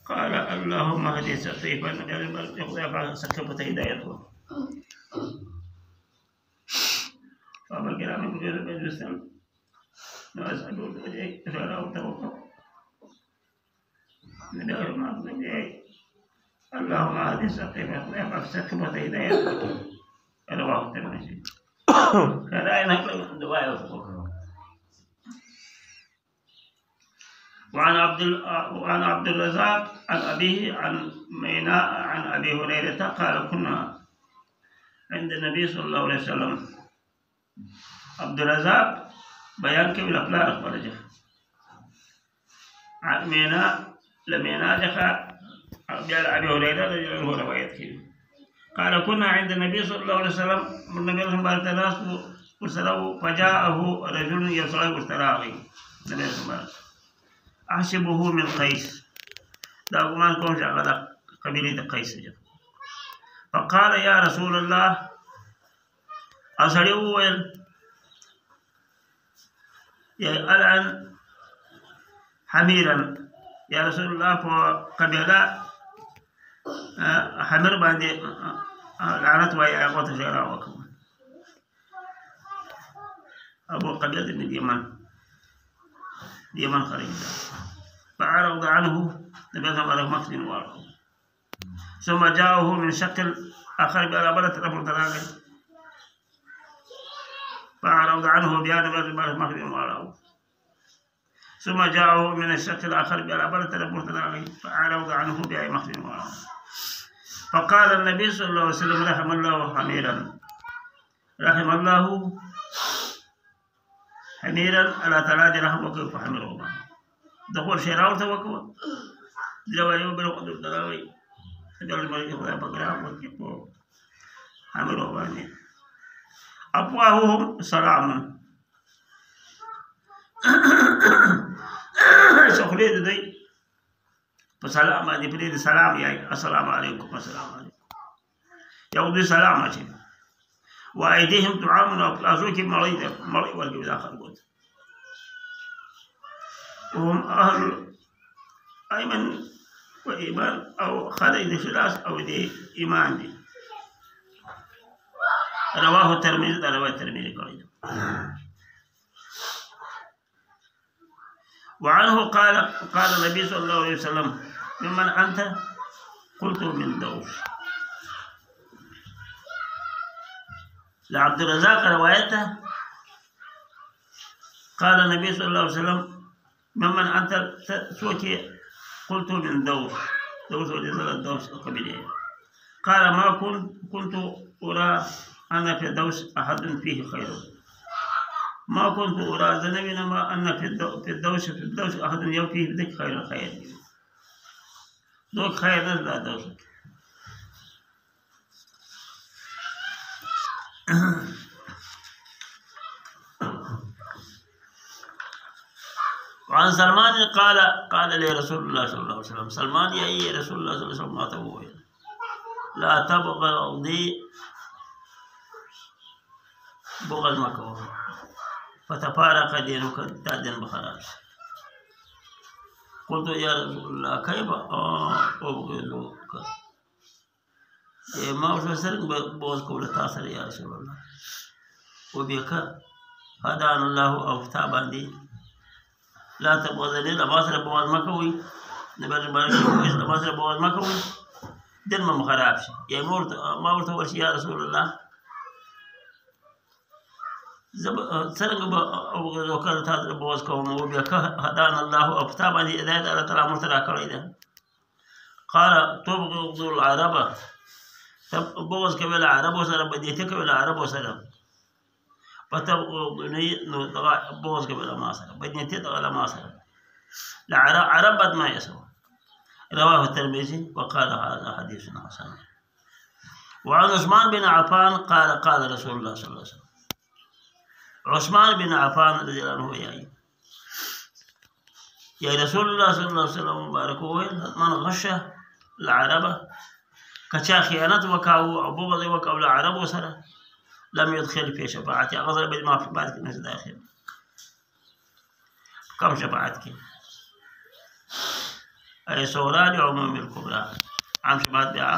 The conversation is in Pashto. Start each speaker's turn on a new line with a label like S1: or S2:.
S1: قال اللهم اهدي سقيفا يقضي سكبت هدايته. فأبا الكرام يقول بالجسم ما أسألوا بوجهي فلا أتوقع ندعو ما بوجهي اللهم اهدي سقيفا سكبت هدايته. رواه الترمذي. كذا نقل دعاء. وعن عبد الرزاق عن أبيه عن ميناء عن أبي هريرة قال كنا عند النبي صلى الله عليه وسلم. عبد الرزاق بيان كبير أفلار فرجه عن ميناء لميناء جاء أبي هريرة رجل هو روايته قال كنا عند النبي صلى الله عليه وسلم. النبي صلى الله عليه وسلم فجاءه رجل يصعد واشتراغي النبي صلى الله عليه وسلم أحسبه من قيس داو ما نكون شغلة قبيلة قيس. فقال يا رسول الله أصلي يا الآن حميرا يا رسول الله فقبيلة حمير بعد لعنت ويا أخوة شجرة وكم أبو قبيلة من اليمن خرج فعرض عنه نبي الله عليه مقدم وارض ثم جاءه من شكل آخر بألابلة رب الدلالة فعرض عنه بيان نبي الله مقدم وارض ثم جاءه من الشكل الآخر بألابلة رب الدلالة فعرض عنه بيان مقدم وارض. فقال النبي صلى الله عليه وسلم رحم الله حميرا رحم الله حميرا على تلاجي رحمك فحمره دخول شراو توكو دلوالي وبرو دلوالي دلوالي الملك خدا بقرا وكيفو حمره باني أفواههم سلام شخلي دي فسلام هذه بريد سلام يا السلام عليكم السلام عليكم يودي سلام عليكم وأيديهم طعام وأفلاسوك مريض والجبل آخر قلت وهم أهل أيمن وإيمان أو خالد خلاص أو دي إيمان دي. رواه الترمذي رواه الترمذي قال. وعنه قال النبي صلى الله عليه وسلم ممن أنت قلت من دوس. لعبد الرزاق روايته قال النبي صلى الله عليه وسلم ممن أنت سوكي قلت من دوس ولزل الدوس القبيلية. قال ما كنت أرى أن في الدوس أحد فيه خير ما كنت أرى ذنبنا ما أن في الدوس أحد فيه بذلك خير دوك خير لا دوسك. وعن سلمان قال لي رسول الله صلى الله عليه وسلم سلمان يا رسول الله صلى الله عليه وسلم ما تبغي لا تبغضي بغض مكروه فتفارق دينك تأذن بخراج. قلت يا رسول الله كيف أبغضك ما وصلت بوز قول تاثر يا رسول الله وبك هدانا الله أو تابعني لا تبغضني لباسر بوز مكوي نبر لباسر بوز مكوي دل ما مخرابش يا ما ورث يا رسول الله سرق وكان تاثر بوز كوم وبك هدانا الله أو تابعني إذا على ترى مرتلا كريدا. قال تبغض العرب بوز كبل عرب وسلم بديتك كبل عرب وسلم فتبغضني بوز كبل ما سلم بديتك على ما سلم لا عرب ما يسوى. رواه الترمذي وقال هذا حديث حسن. وعن عثمان بن عفان قال رسول الله صلى الله عليه وسلم عثمان بن عفان رضي الله عنه يا رسول الله صلى الله عليه وسلم مبارك من غش العرب كشا خيانات وكاو أبو بغض وكاو العرب وسره لم يدخل في شفاعتي أغضب ما في بعد الناس داخل. كم شفاعتك أي صغرى لعموم الكبرى. عام شمال